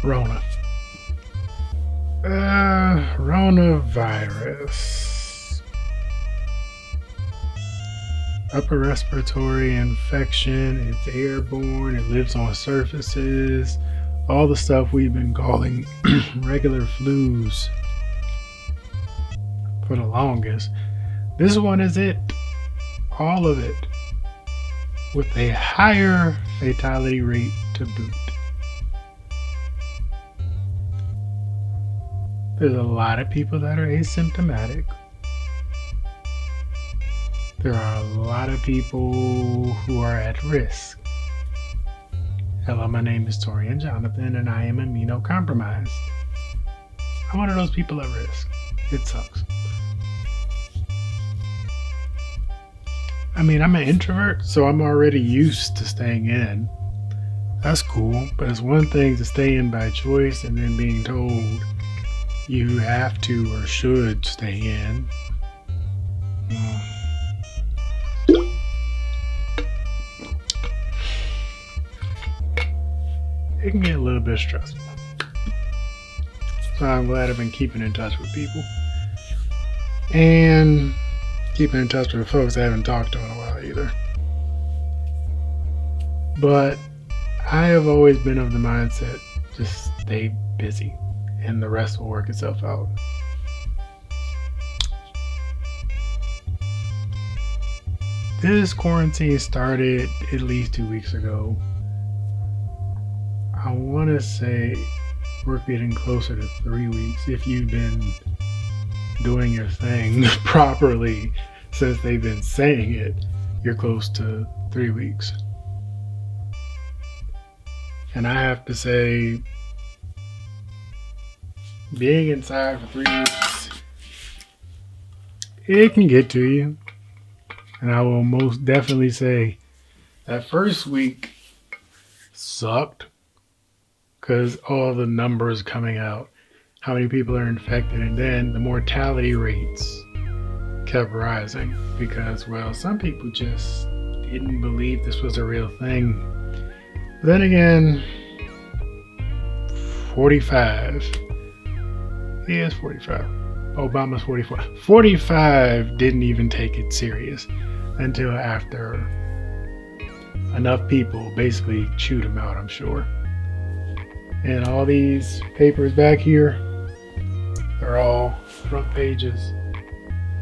Rona. Coronavirus. Upper respiratory infection. It's airborne. It lives on surfaces. All the stuff we've been calling regular flus for the longest. This one is it. All of it. With a higher fatality rate to boot. There's a lot of people that are asymptomatic. There are a lot of people who are at risk. Hello, my name is Torian Jonathan, and I am immunocompromised. I'm one of those people at risk. It sucks. I mean, I'm an introvert, so I'm already used to staying in. That's cool, but it's one thing to stay in by choice and then being told you have to or should stay in. It can get a little bit stressful. So I'm glad I've been keeping in touch with people. And keeping in touch with folks I haven't talked to in a while either. But I have always been of the mindset, just stay busy and the rest will work itself out. This quarantine started at least 2 weeks ago. I want to say we're getting closer to 3 weeks if you've been doing your thing properly since they've been saying it. You're close to 3 weeks. And I have to say, being inside for 3 weeks, it can get to you. And I will most definitely say that first week sucked because all the numbers coming out, how many people are infected, and then the mortality rates kept rising because, well, some people just didn't believe this was a real thing. But then again, 45. He is 45. Obama's 44. 45 didn't even take it serious until after enough people basically chewed him out, I'm sure. And all these papers back here are all front pages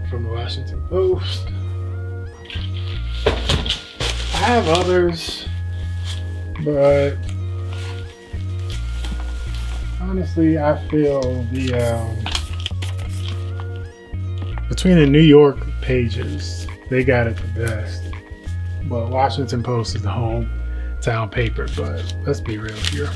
from the Washington Post. I have others, but honestly, I feel between the New York pages, they got it the best. Well, Washington Post is the hometown paper, but let's be real here.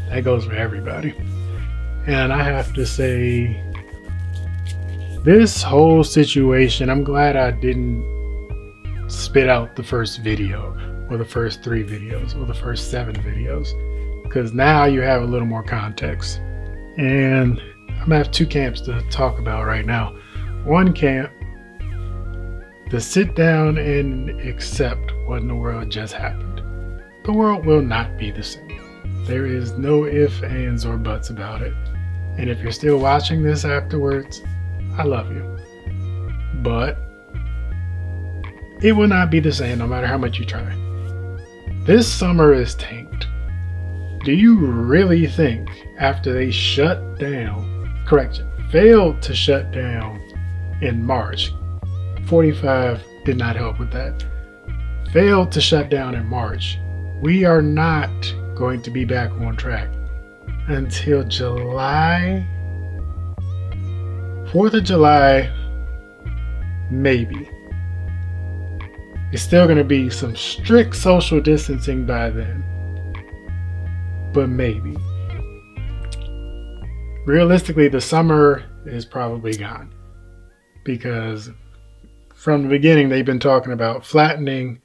That goes for everybody. And I have to say, this whole situation, I'm glad I didn't spit out the first video or the first 3 videos or the first 7 videos, because now you have a little more context. And I'm gonna have 2 camps to talk about right now. One camp, to sit down and accept what in the world just happened. The world will not be the same. There is no ifs, ands, or buts about it. And if you're still watching this afterwards, I love you. But it will not be the same no matter how much you try. This summer is tanked. Do you really think after they failed to shut down in March, 45 did not help with that, failed to shut down in March, we are not going to be back on track until July, 4th of July, maybe. It's still going to be some strict social distancing by then, but maybe. Realistically, the summer is probably gone because from the beginning they've been talking about flattening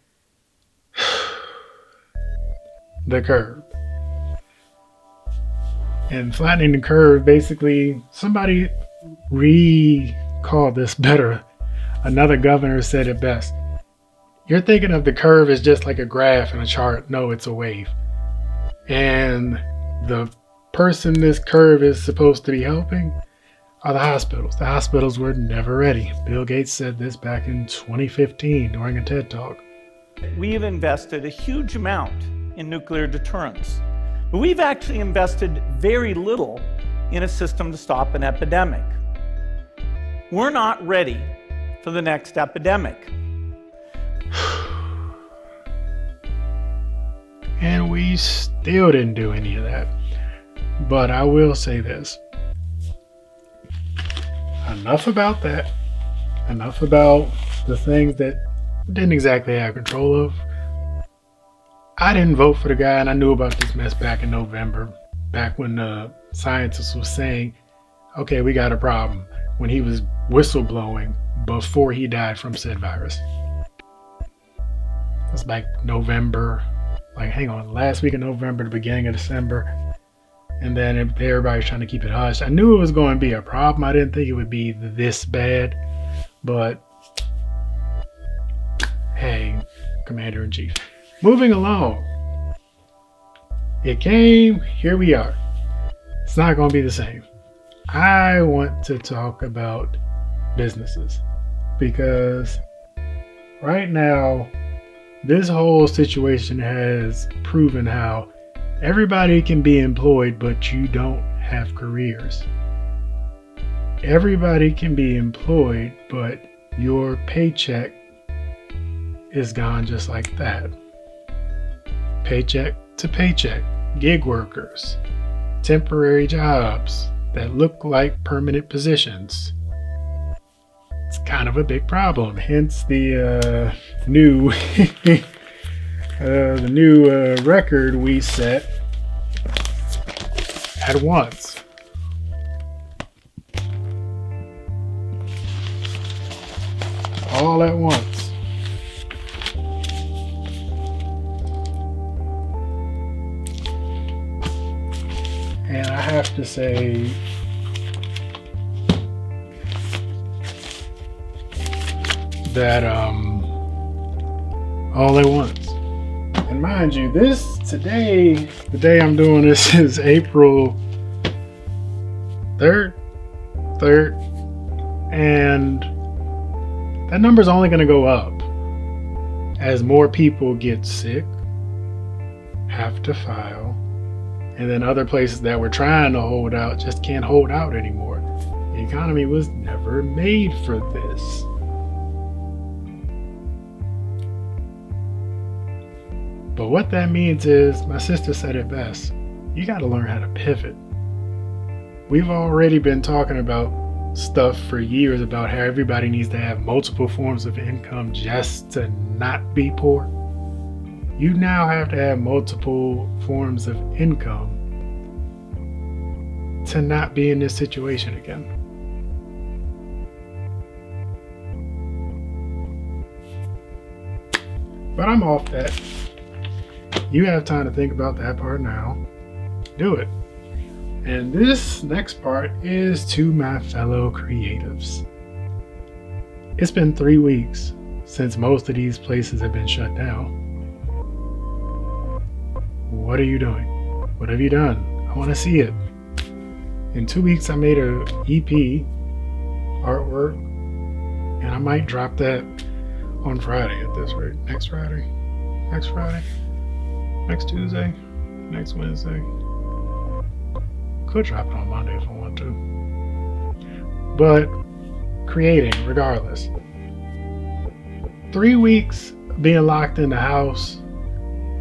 the curve. And flattening the curve, basically, somebody recalled this better. Another governor said it best. You're thinking of the curve as just like a graph and a chart. No, it's a wave. And the person this curve is supposed to be helping are the hospitals. The hospitals were never ready. Bill Gates said this back in 2015 during a TED Talk. We've invested a huge amount in nuclear deterrence, but we've actually invested very little in a system to stop an epidemic. We're not ready for the next epidemic. And we still didn't do any of that. But I will say this. Enough about that. Enough about the things that didn't exactly have control of. I didn't vote for the guy, and I knew about this mess back in November, back when the scientists was saying, okay, we got a problem, when he was whistleblowing before he died from said virus. It's like November, last week of November, the beginning of December. And then everybody's trying to keep it hush. I knew it was going to be a problem. I didn't think it would be this bad. But hey, Commander-in-Chief. Moving along. It came, here we are. It's not going to be the same. I want to talk about businesses. Because right now, this whole situation has proven how everybody can be employed, but you don't have careers. Everybody can be employed, but your paycheck is gone just like that. Paycheck to paycheck. Gig workers. Temporary jobs that look like permanent positions. It's kind of a big problem. Hence the new record we set at once. All at once. And I have to say, that all at once. And mind you, the day I'm doing this is April 3rd, and that number's only going to go up as more people get sick, have to file, and then other places that were trying to hold out just can't hold out anymore. The economy was never made for this. But what that means is, my sister said it best, you got to learn how to pivot. We've already been talking about stuff for years about how everybody needs to have multiple forms of income just to not be poor. You now have to have multiple forms of income to not be in this situation again. But I'm off that. You have time to think about that part now. Do it. And this next part is to my fellow creatives. It's been 3 weeks since most of these places have been shut down. What are you doing? What have you done? I want to see it. In 2 weeks, I made a EP artwork, and I might drop that on Friday at this rate. Next Friday, next Tuesday, next Wednesday. Could drop it on Monday if I want to. But creating, regardless. 3 weeks being locked in the house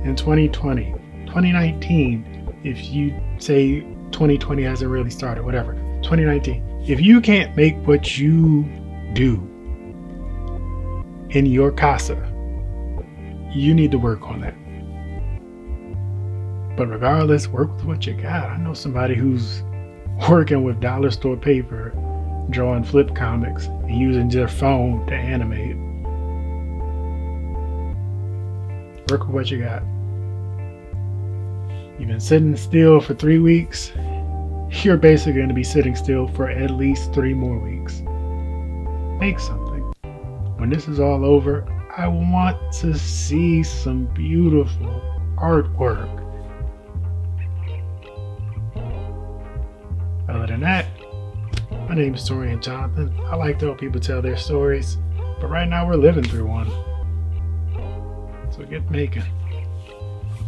in 2020, 2019, if you say 2020 hasn't really started, whatever, 2019. If you can't make what you do in your casa, you need to work on that. But regardless, work with what you got. I know somebody who's working with dollar store paper, drawing flip comics, and using their phone to animate. Work with what you got. You've been sitting still for 3 weeks. You're basically going to be sitting still for at least 3 more weeks. Make something. When this is all over, I want to see some beautiful artwork. Other than that, my name is Torian Jonathan. I like to help people tell their stories, but right now we're living through one. So get making.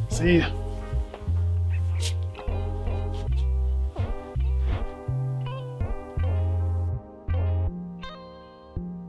See ya.